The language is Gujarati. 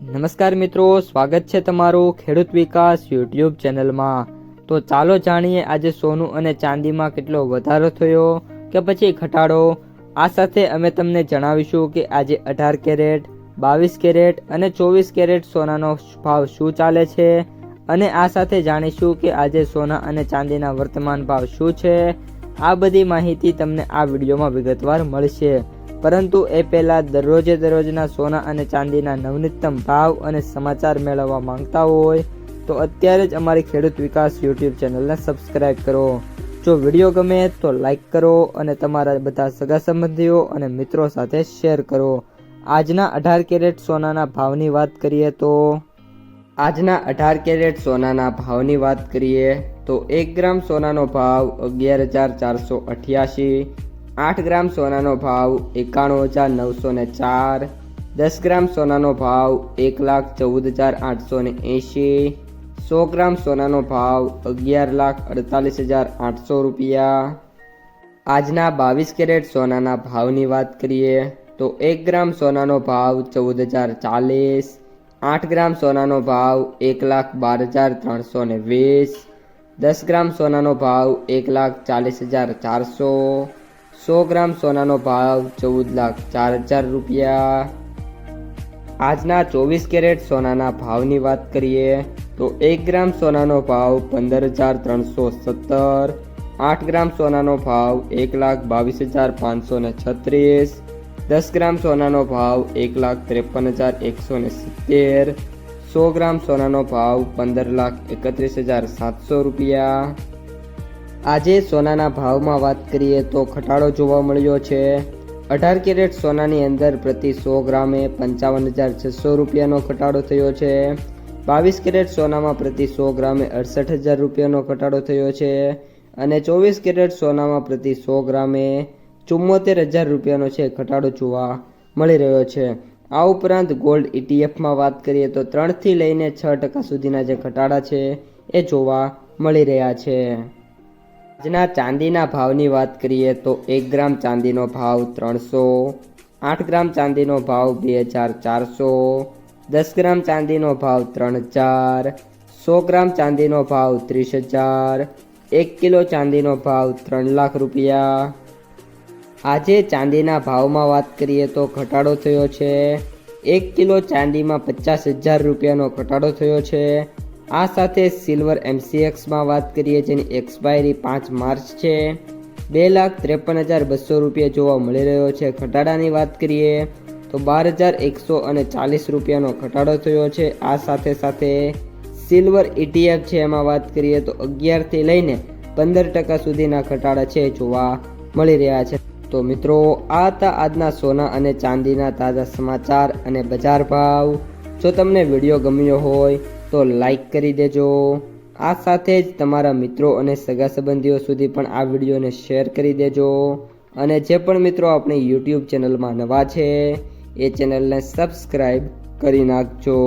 નમસ્કાર મિત્રો, સ્વાગત છે તમારું ખેડૂત વિકાસ યુટ્યુબ ચેનલમાં। તો ચાલો જાણીએ આજે સોનું અને ચાંદીમાં કેટલો વધારો થયો કે પછી ઘટાડો। આ સાથે અમે તમને જણાવીશું કે આજે 18 કેરેટ, 22 કેરેટ અને 24 કેરેટ સોનાનો ભાવ શું ચાલે છે અને આ સાથે જાણીશું કે આજે સોના અને ચાંદીના વર્તમાન ભાવ શું છે। આ બધી માહિતી તમને આ વિડીયોમાં વિગતવાર મળશે, પરંતુ એ પહેલાં દરરોજના સોના અને ચાંદીના નવનીતમ ભાવ અને સમાચાર મેળવવા માંગતા હોય તો અત્યારે જ અમારી ખેડૂત વિકાસ યુટ્યુબ ચેનલને સબસ્ક્રાઈબ કરો। જો વિડીયો ગમે તો લાઈક કરો અને તમારા બધા સગા સંબંધીઓ અને મિત્રો સાથે શેર કરો। આજના 18 કેરેટ સોનાના ભાવની વાત કરીએ તો આજના 18 કેરેટ સોનાના ભાવની વાત કરીએ તો 1 ગ્રામ સોનાનો ભાવ 11,488, 8 ગ્રામ સોનાનો ભાવ 91,904, 10 ગ્રામ સોનાનો ભાવ 1,14,880, 100 ગ્રામ સોનાનો ભાવ 11,48,800 રૂપિયા। આજના 22 કેરેટ સોનાના ભાવની વાત કરીએ તો 1 ગ્રામ સોનાનો ભાવ 14,040, 8 ગ્રામ સોનાનો ભાવ 1,12,320, 10 ગ્રામ સોનાનો ભાવ 1,40,400, 100 ગ્રામ સોનાનો ભાવ 14,04,000 રૂપિયા। આજના 24 કેરેટ સોનાના ભાવની વાત કરીએ તો 1 ગ્રામ સોનાનો ભાવ 15,317, 8 ગ્રામ સોનાનો ભાવ 1,22,536, 10 ગ્રામ સોનાનો ભાવ 1,53,170, 100 ગ્રામ સોનાનો ભાવ 15,31,700 રૂપિયા। આજે સોનાના ભાવમાં વાત કરીએ તો ઘટાડો જોવા મળ્યો છે। 18 કેરેટ સોનાની અંદર પ્રતિ 100 ગ્રામે 55,600 રૂપિયાનો ઘટાડો થયો છે। 22 કેરેટ સોનામાં પ્રતિ 100 ગ્રામે 68,000 રૂપિયાનો ઘટાડો થયો છે અને 24 કેરેટ સોનામાં પ્રતિ 100 ગ્રામે 74,000 રૂપિયાનો છે ઘટાડો જોવા મળી રહ્યો છે। આ ઉપરાંત ગોલ્ડ ઇટીએફમાં વાત કરીએ તો 3થી લઈને 6% સુધીના જે ઘટાડા છે એ જોવા મળી રહ્યા છે। આજના ચાંદીના ભાવની વાત કરીએ તો 1 ગ્રામ ચાંદીનો ભાવ 300, 8 ગ્રામ ચાંદીનો ભાવ 2,400, 10 ગ્રામ ચાંદીનો ભાવ 3,000, 100 ગ્રામ ચાંદીનો ભાવ 30,000, 1 કિલો ચાંદીનો ભાવ 3 લાખ રૂપિયા। આજે ચાંદીના ભાવમાં વાત કરીએ તો ઘટાડો થયો છે। 1 કિલો ચાંદીમાં 50,000 રૂપિયાનો ઘટાડો થયો છે। આ સાથે સિલ્વર MCXમાં વાત કરીએ જેની એક્સપાયરી 5 માર્ચ છે, 2,53,200 રૂપિયા જોવા મળી રહ્યો છે। ઘટાડાની વાત કરીએ તો 12,140 રૂપિયાનો ઘટાડો થયો છે। આ સાથે સિલ્વર ETF છે એમાં વાત કરીએ તો 11થી લઈને 15% સુધીના ઘટાડા છે જોવા મળી રહ્યા છે। તો મિત્રો, આ હતા આજના સોના અને ચાંદીના તાજા સમાચાર અને બજાર ભાવ। જો તમને વિડીયો ગમ્યો હોય તો લાઈક કરી દેજો। આ સાથે જ તમારા મિત્રો અને સગા સંબંધીઓ સુધી પણ આ વિડીયોને શેર કરી દેજો અને જે પણ મિત્રો આપણી યુટ્યુબ ચેનલમાં નવા છે એ ચેનલને સબસ્ક્રાઈબ કરી નાખજો।